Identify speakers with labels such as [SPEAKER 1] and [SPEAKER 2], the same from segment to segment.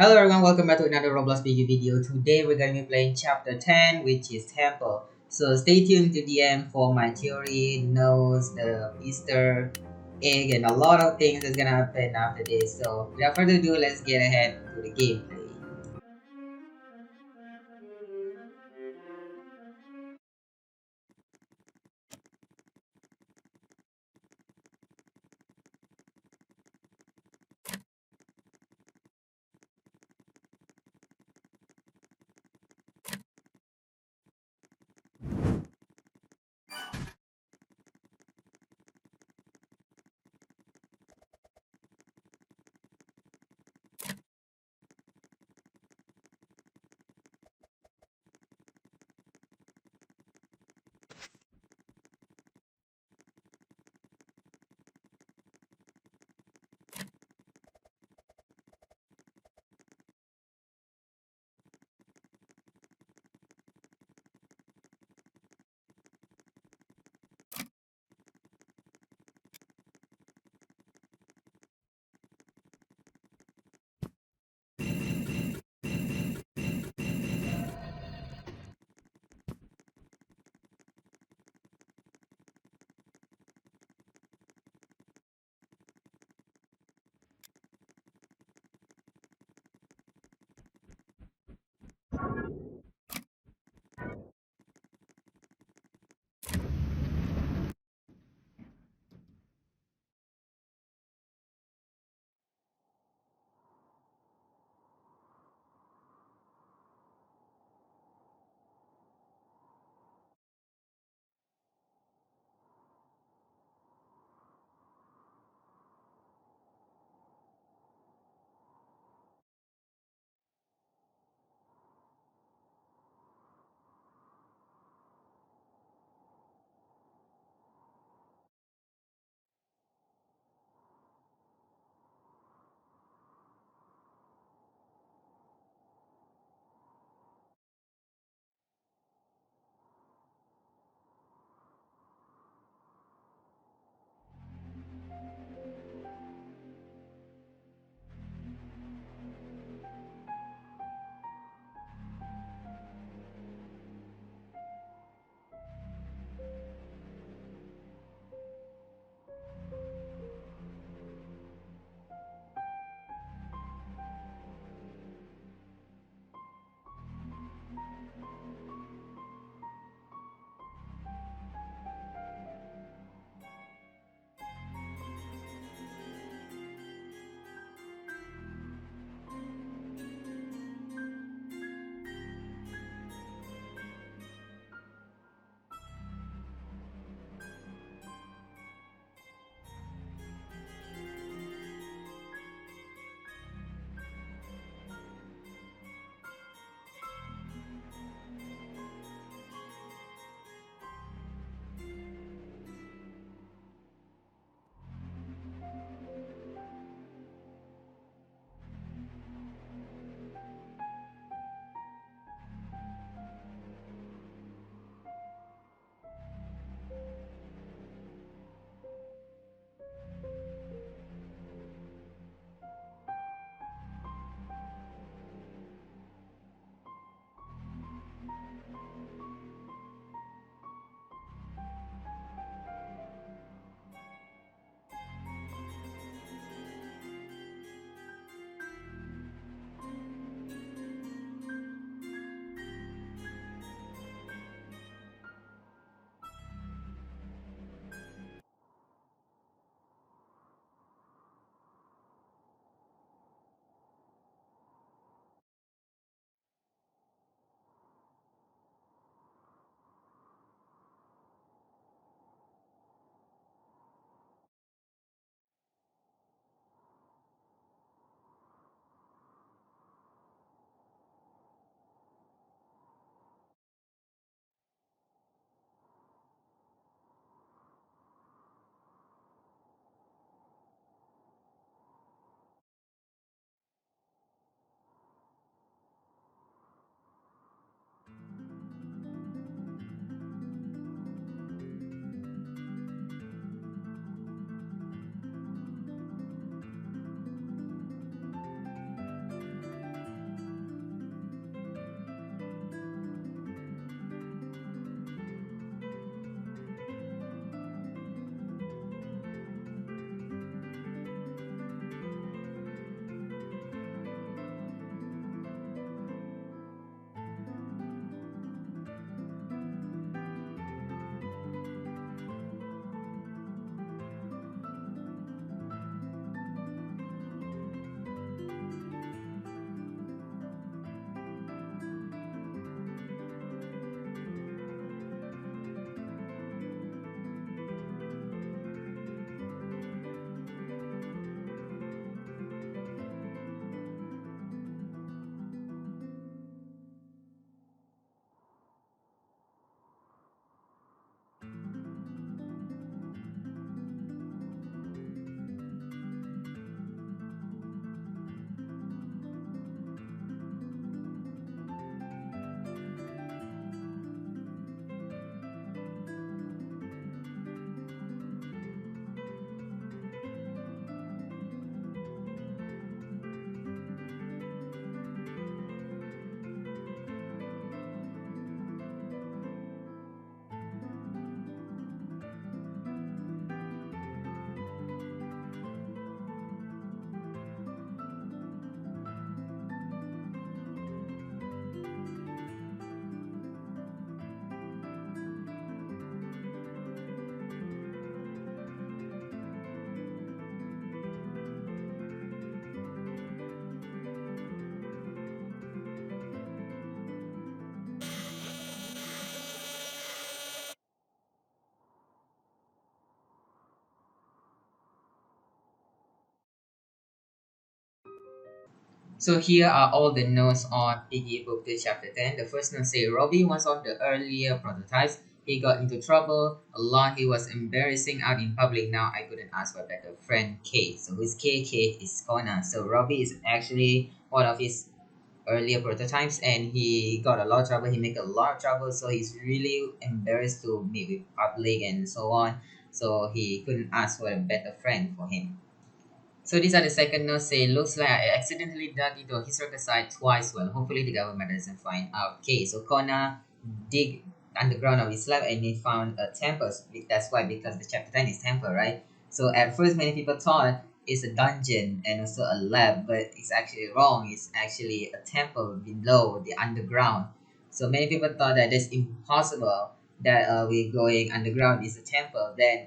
[SPEAKER 1] Hello everyone, welcome back to another Roblox Piggy video. Today we're going to be playing chapter 10, which is Temple. So stay tuned to the end for my theory, notes, the Easter egg, and a lot of things that's gonna happen after this. So without further ado, let's get ahead to the gameplay. So here are all the notes on Piggy Book 2 Chapter 10. The first note say Robbie was on the earlier prototypes. He got into trouble a lot. He was embarrassing out in public. Now I couldn't ask for a better friend, K. So who's K? K is Kona. So Robbie is actually one of his earlier prototypes, and he got a lot of trouble. He made a lot of trouble, so he's really embarrassed to meet with public and so on. So he couldn't ask for a better friend for him. So these are the second note saying, looks like I accidentally dug into a historical site twice. Well, hopefully the government doesn't find out. Okay, so Kona dig underground of his lab and he found a temple. That's why, because the chapter 10 is temple, right? So at first many people thought it's a dungeon and also a lab, but it's actually wrong. It's actually a temple below the underground. So many people thought that it's impossible that we're going underground is a temple. Then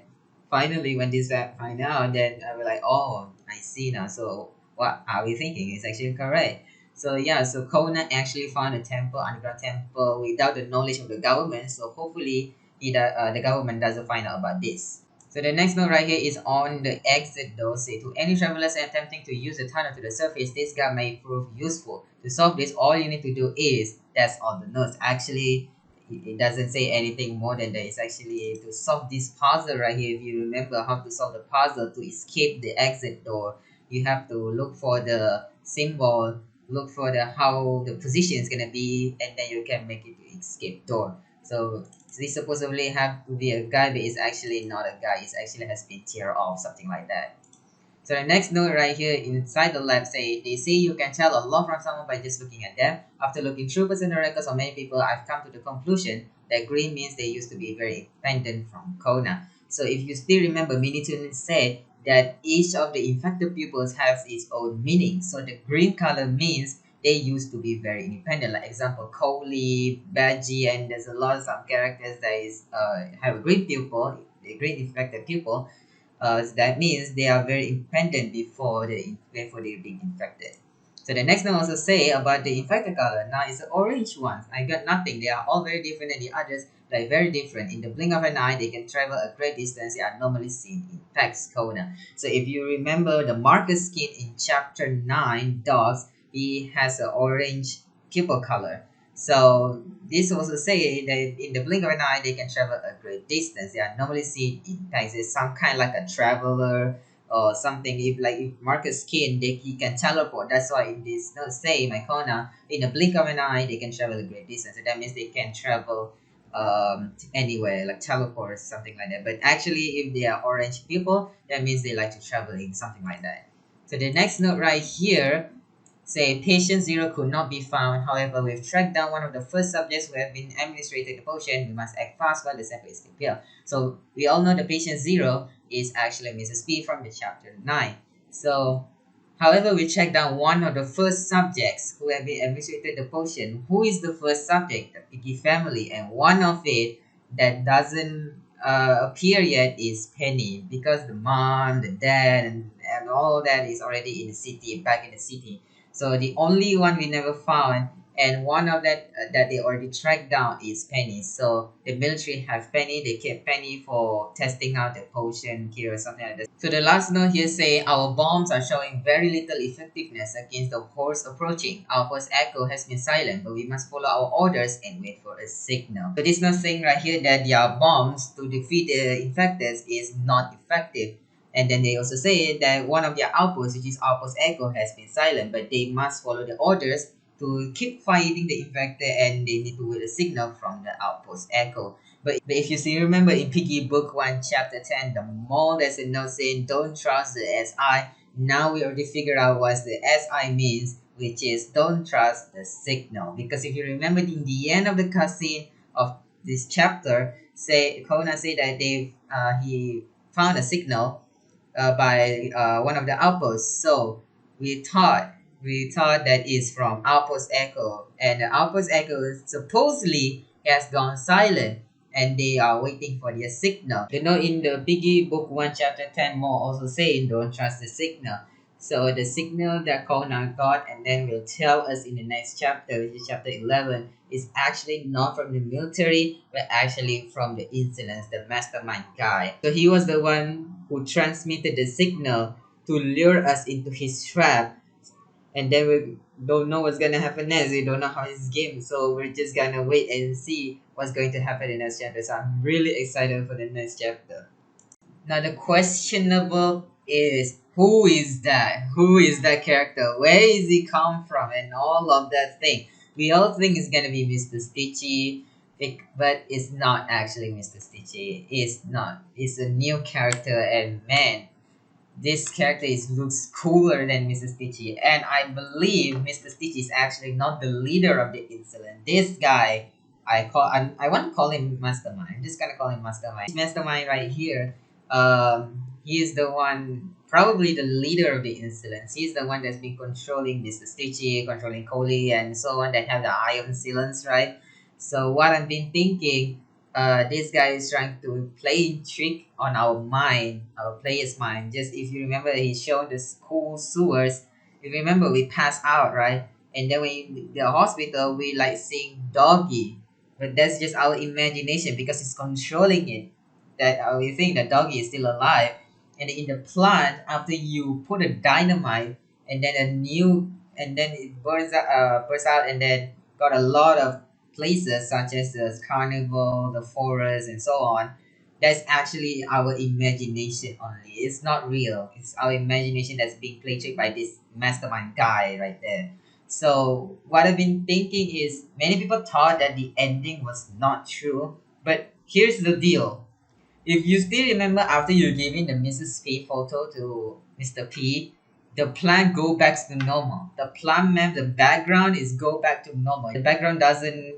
[SPEAKER 1] finally when this find out, then I was like, oh, I see now. So what are we thinking is actually correct. So yeah, so Kona actually found a temple, underground temple, without the knowledge of the government. So hopefully the government doesn't find out about this. So the next note right here is on the exit door. Say to any travelers attempting to use the tunnel to the surface, this guide may prove useful. To solve this, all you need to do is, that's all the notes. Actually, it doesn't say anything more than that. It's actually to solve this puzzle right here. If you remember how to solve the puzzle to escape the exit door, you have to look for the symbol, look for the how the position is gonna be, and then you can make it to escape door. So this supposedly have to be a guy, but it's actually not a guy. It actually has been tear off, something like that. So the next note right here inside the lab they say you can tell a lot from someone by just looking at them. After looking through personal records of many people, I've come to the conclusion that green means they used to be very independent from Kona. So if you still remember, Minitun said that each of the infected pupils has its own meaning. So the green color means they used to be very independent. Like example, Coley, Badgie, and there's a lot of some characters that is have a green pupil, a green infected pupil. That means they are very independent before they being infected. So the next one also say about the infected color. Now it's the orange ones. I got nothing. They are all very different, and the others like very different. In the blink of an eye, they can travel a great distance. They are normally seen in packs corner. So if you remember the Marcus Skin in chapter 9, dogs, he has an orange pupil color. So this also say that in the blink of an eye, they can travel a great distance. They are normally seen in packs. It's some kind like a traveler or something. If Marcus Skin, he can teleport. That's why in this note say my corner, in the blink of an eye, they can travel a great distance. So that means they can travel anywhere, like teleport or something like that. But actually, if they are orange people, that means they like to travel in something like that. So the next note right here say patient zero could not be found. However, we've tracked down one of the first subjects who have been administered the potion. We must act fast while the sample is still pure. So we all know the patient zero is actually Mrs. P from the chapter 9. So however, we checked down one of the first subjects who have been administered the potion. Who is the first subject? The Piggy family. And one of it that doesn't appear yet is Penny, because the mom, the dad, and all that is already in the city, back in the city. So the only one we never found, and one of that they already tracked down is Penny. So the military have Penny. They kept Penny for testing out the potion cure or something like that. So the last note here say our bombs are showing very little effectiveness against the horse approaching. Our first echo has been silent, but we must follow our orders and wait for a signal. So this note saying right here that their bombs to defeat the infected is not effective. And then they also say that one of their outposts, which is Outpost Echo, has been silent, but they must follow the orders to keep fighting the infected, and they need to wait a signal from the Outpost Echo. But if you still remember in Piggy Book 1, Chapter 10, the mole there's a note saying, don't trust the SI. Now we already figured out what the SI means, which is don't trust the signal. Because if you remember in the end of the cutscene of this chapter, Kona said that he found a signal by one of the outposts. So we thought that is from Outpost Echo, and the Outpost Echo supposedly has gone silent, and they are waiting for their signal. You know, in the Piggy Book 1 Chapter 10 more also saying don't trust the signal. So the signal that Kona got and then will tell us in the next chapter, which is chapter 11, is actually not from the military, but actually from the incidents, the Mastermind guy. So he was the one who transmitted the signal to lure us into his trap and then we don't know what's gonna happen next. We don't know how it's game, so we're just gonna wait and see what's going to happen in the next chapter. So I'm really excited for the next chapter. Now the questionable is, who is that? Who is that character? Where is he come from? And all of that thing. We all think it's gonna be Mr. Stitchy, but it's not actually Mr. Stitchy. It's not. It's a new character, and man, this character looks cooler than Mr. Stitchy, and I believe Mr. Stitchy is actually not the leader of the incident. This guy, I want to call him Mastermind. I'm just gonna call him Mastermind. This Mastermind right here, he is the one, probably the leader of the incidents. He's the one that's been controlling Mr. Stitchy, controlling Coley, and so on. That have the ion sealants, right? So what I've been thinking, this guy is trying to play trick on our mind, our player's mind. Just if you remember, he showed the school sewers. You remember we passed out, right? And then when the hospital, we like seeing doggy, but that's just our imagination because it's controlling it. That we think the doggy is still alive, and in the plant, after you put a dynamite, and then a new, and then it bursts out, and then got a lot of places such as the carnival, the forest, and so on. That's actually our imagination only. It's not real. It's our imagination that's being played tricked by this mastermind guy right there. So what I've been thinking is, many people thought that the ending was not true, but here's the deal. If you still remember, after you giving the Mrs. P photo to Mr. P, the plant go back to normal. The plant map, the background is go back to normal. The background doesn't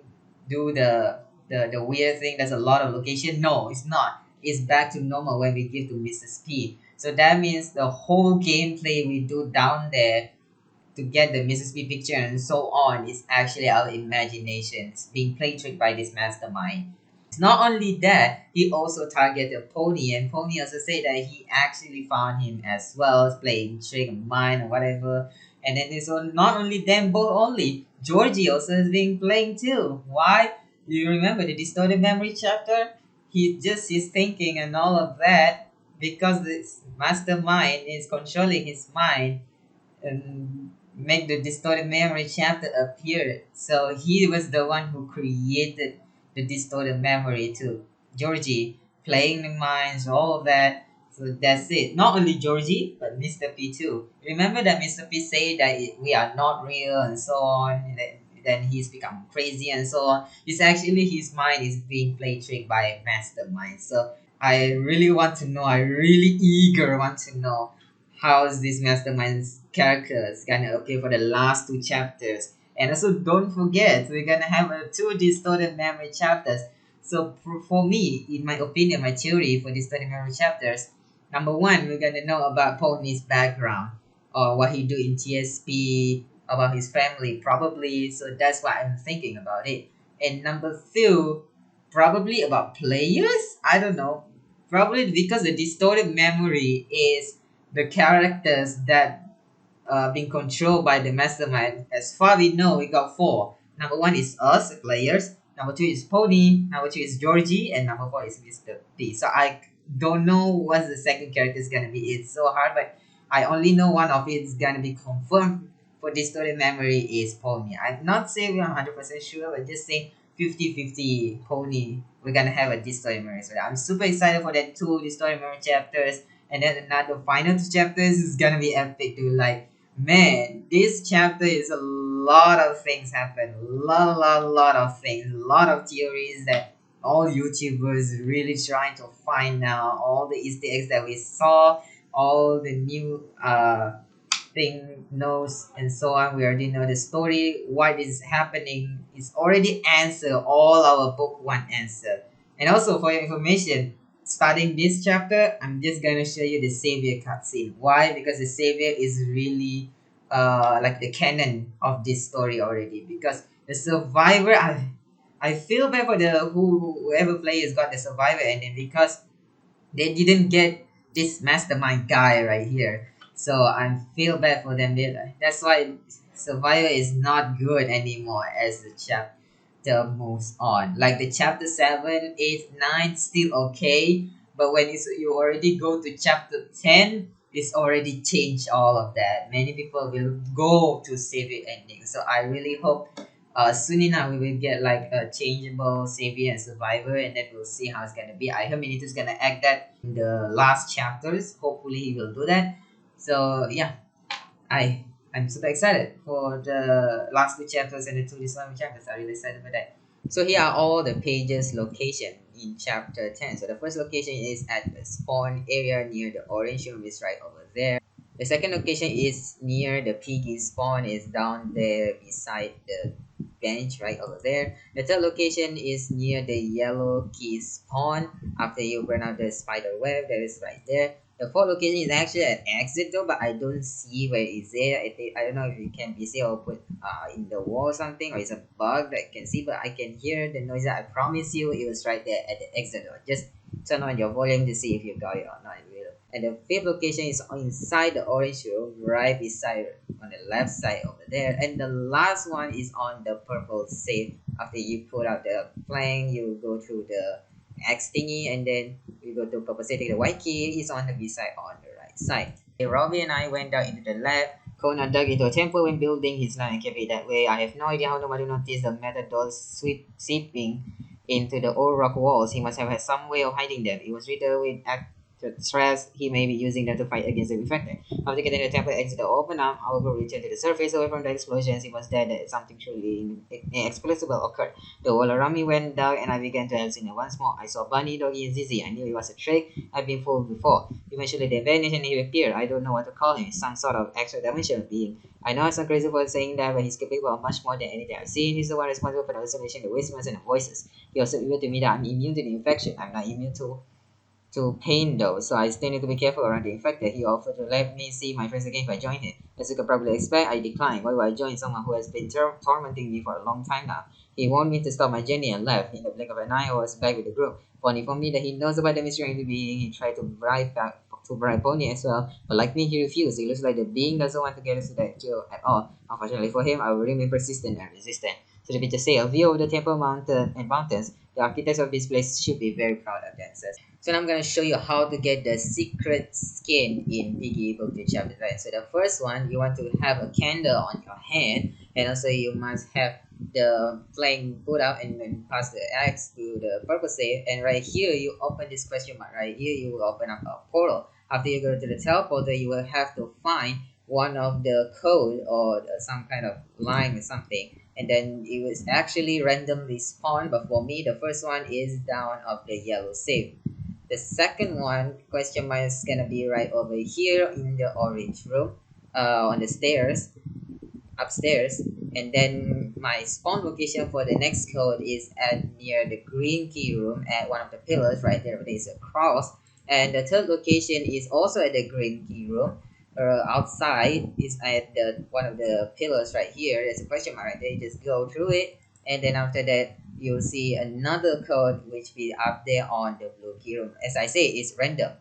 [SPEAKER 1] do the weird thing. There's a lot of location. No, it's not. It's back to normal when we give to Mrs. P. So that means the whole gameplay we do down there to get the Mrs. P picture and so on is actually our imagination. It's being played tricked by this mastermind. Not only that, he also targeted Pony, and Pony also said that he actually found him as well, playing trick of mine or whatever. And then so not only them both only, Georgie also has been playing too. Why? You remember the distorted memory chapter? He just is thinking and all of that because this mastermind is controlling his mind and make the distorted memory chapter appear. So he was the one who created the distorted memory to Georgie, playing the minds, all of that. So that's it. Not only Georgie, but Mr. P too. Remember that Mr. P said that we are not real and so on. And then he's become crazy and so on. It's actually his mind is being played tricked by a mastermind. So I really want to know. I really eager want to know how's this mastermind's characters gonna appear for the last two chapters. And also don't forget, we're gonna have two distorted memory chapters. So for me, in my opinion, my theory for distorted memory chapters, number one, we're gonna know about Pony's background or what he do in TSP, about his family probably. So that's what I'm thinking about it. And number two, probably about players. I don't know. Probably because the distorted memory is the characters that being controlled by the mastermind. As far we know, we got four. Number one is us, the players. Number two is Pony. Number three is Georgie, and number four is Mr. P. So I don't know what the second character is gonna be. It's so hard, but I only know one of it is gonna be confirmed for distorted memory is Pony. I'm not saying we're 100% sure, but just saying 50-50 Pony. We're gonna have a distorted memory. So I'm super excited for that two distorted memory chapters. And then another final two chapters is gonna be epic too. Like, man, this chapter is a lot of things happen. Lot of things. A lot of theories that all YouTubers really trying to find now. All the Easter eggs that we saw, all the new thing knows and so on. We already know the story. What is happening is already answer all our book one answer. And also for your information, starting this chapter, I'm just gonna show you the savior cutscene. Why? Because the savior is really like the canon of this story already. Because the survivor, I feel bad for the whoever players got the survivor ending because they didn't get this mastermind guy right here. So I feel bad for them. That's why survivor is not good anymore as the chapter moves on. Like the chapter 7, 8, 9 still okay, but when you already go to chapter 10, it's already changed all of that. Many people will go to save it ending. So I really hope soon enough we will get like a changeable savior and survivor, and then we'll see how it's gonna be. I hope Minito's gonna act that in the last chapters. Hopefully he will do that. So yeah, I I'm super excited for the last two chapters and the two Islamic chapters. I'm really excited for that. So here are all the pages location in chapter 10. So the first location is at the spawn area near the orange room is right over there. The second location is near the piggy spawn is down there beside the bench right over there. The third location is near the yellow key spawn after you burn out the spider web that is right there. The fourth location is actually an exit though, but I don't see where is it. I don't know if it can be seen or put in the wall or something, or it's a bug that I can see, but I can hear the noise. I promise you it was right there at the exit door. Just turn on your volume to see if you got it or not. It will. And the fifth location is inside the orange room, right beside on the left side over there. And the last one is on the purple safe. After you put out the plank, you go through the X thingy, and then you go to purple safe. Take the white key is on the B side on the right side. Okay, Robbie and I went down into the lab. Conan dug into a temple when building his land and kept it that way. I have no idea how nobody noticed the metal doors seeping into the old rock walls. He must have had some way of hiding them. It was riddled with stress. He may be using them to fight against the infected. After getting the temple exit open up, our group returned to the surface away from the explosions. It was there that something truly inexplicable occurred. The wall around me went dark and I began to hallucinate once more. I saw Bunny, Doggy, and Zizi. I knew it was a trick. I'd been fooled before. Eventually they vanished and he appeared. I don't know what to call him. Some sort of extra dimensional being. I know I sound crazy for saying that, but he's capable of much more than anything I've seen. He's the one responsible for the hallucination, the whispers, and the voices. He also revealed to me that I'm immune to the infection. I'm not immune to pain though, so I still need to be careful around the infected. He offered to let me see my friends again if I join him. As you could probably expect, I declined. Why would I join someone who has been tormenting me for a long time now? He warned me to stop my journey and left. In the blink of an eye, I was back with the group. Funny for me that he knows about the mysterious being. He tried to bribe Pony as well, but like me, he refused. It looks like the being doesn't want to get us to that kill at all. Unfortunately for him, I will remain persistent and resistant. So the picture say a view of the temple mountain and mountains. The architects of this place should be very proud of themselves. So now I'm going to show you how to get the secret skin in Piggy Book 2 Chapter 9. So the first one, you want to have a candle on your hand, and also you must have the flame put out and then pass the axe to the purple safe. And right here, you open this question mark. Right here, you will open up a portal. After you go to the teleporter, you will have to find one of the code or some kind of line or something, and then it was actually randomly spawned. But for me, the first one is down of the yellow safe. The second one, question mark, is gonna be right over here in the orange room, on the stairs, upstairs. And then my spawn location for the next code is at near the green key room at one of the pillars right there. There's a cross, and the third location is also at the green key room. Outside is at the one of the pillars right here. There's a question mark right there. You just go through it, and then after that you'll see another code which be up there on the blue key room. As I say, it's random.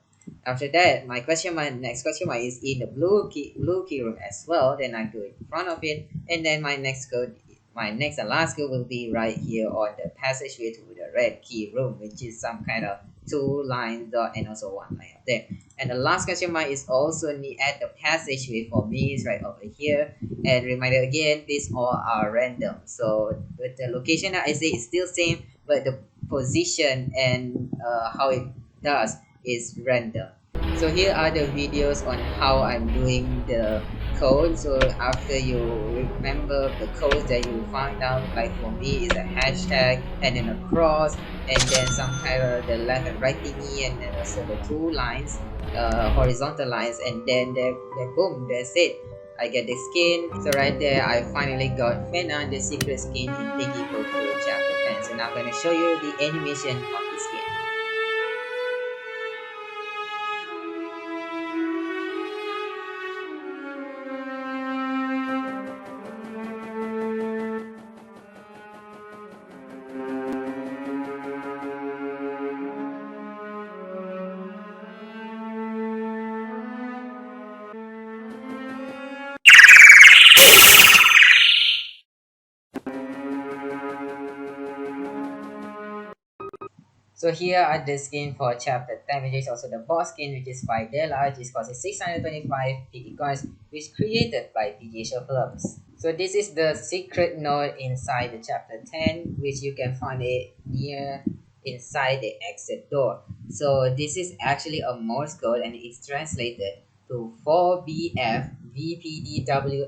[SPEAKER 1] After that, my question mark, next question mark is in the blue key room as well. Then I go in front of it, and then my next and last code will be right here on the passageway to the red key room, which is some kind of two lines dot and also one line up there. And the last question mark is also at the passageway for me is right over here. And reminder again, these all are random. So with the location that I say is still same, but the position and how it does is random. So here are the videos on how I'm doing the code. So after you remember the codes that you find out, like for me is a hashtag and then a cross and then some kind of the left and right thingy, and then also the two lines, horizontal lines, and then boom, that's it. I get the skin. So right there, I finally got Phenna, the secret skin in Piggy Book 2 Chapter 10. So now I'm going to show you the animation of the skin. So here are the skin for chapter 10, which is also the boss skin, which is Spidella, which is costing 625 Piggy coins, which created by PG Films. So this is the secret node inside the chapter 10, which you can find it near inside the exit door. So this is actually a Morse code and it's translated to 4BF VPDWLBLYH.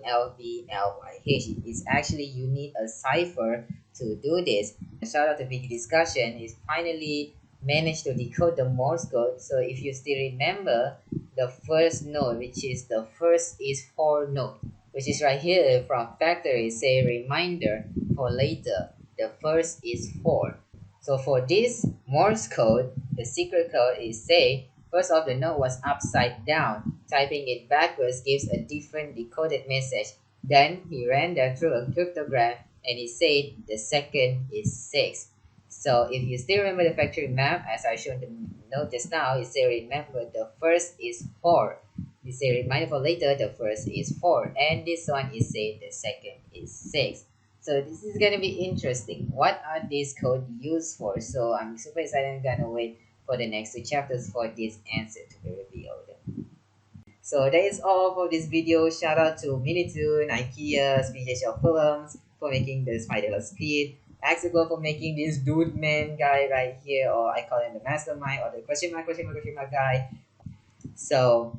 [SPEAKER 1] It's actually you need a cipher to do this. Shout out to Vicky Discussion is finally managed to decode the Morse code. So if you still remember the first node, which is the first is for node, which is right here from factory, say reminder for later. The first is for. So for this Morse code, the secret code is say first of the node was upside down. Typing it backwards gives a different decoded message. Then he ran that through a cryptogram and he said the second is 6. So if you still remember the factory map, as I showed the note just now, it say remember the first is 4. You say reminder for later, the first is 4. And this one is say the second is 6. So this is gonna be interesting. What are these code used for? So I'm super excited. I'm gonna wait for the next two chapters for this answer to be revealed. So that is all for this video. Shout out to Minitoon, IKEA, Spidella Films for making the Spidella Skin. Axigo for making this dude man guy right here, or I call him the Mastermind or the question mark guy. So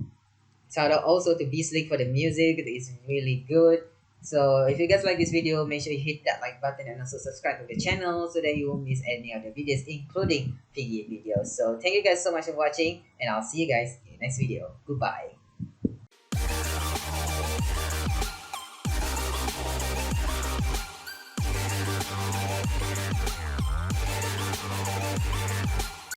[SPEAKER 1] shout out also to Beastlick for the music. It's really good. So if you guys like this video, make sure you hit that like button and also subscribe to the channel so that you won't miss any of the videos, including Piggy videos. So thank you guys so much for watching, and I'll see you guys in the next video. Goodbye.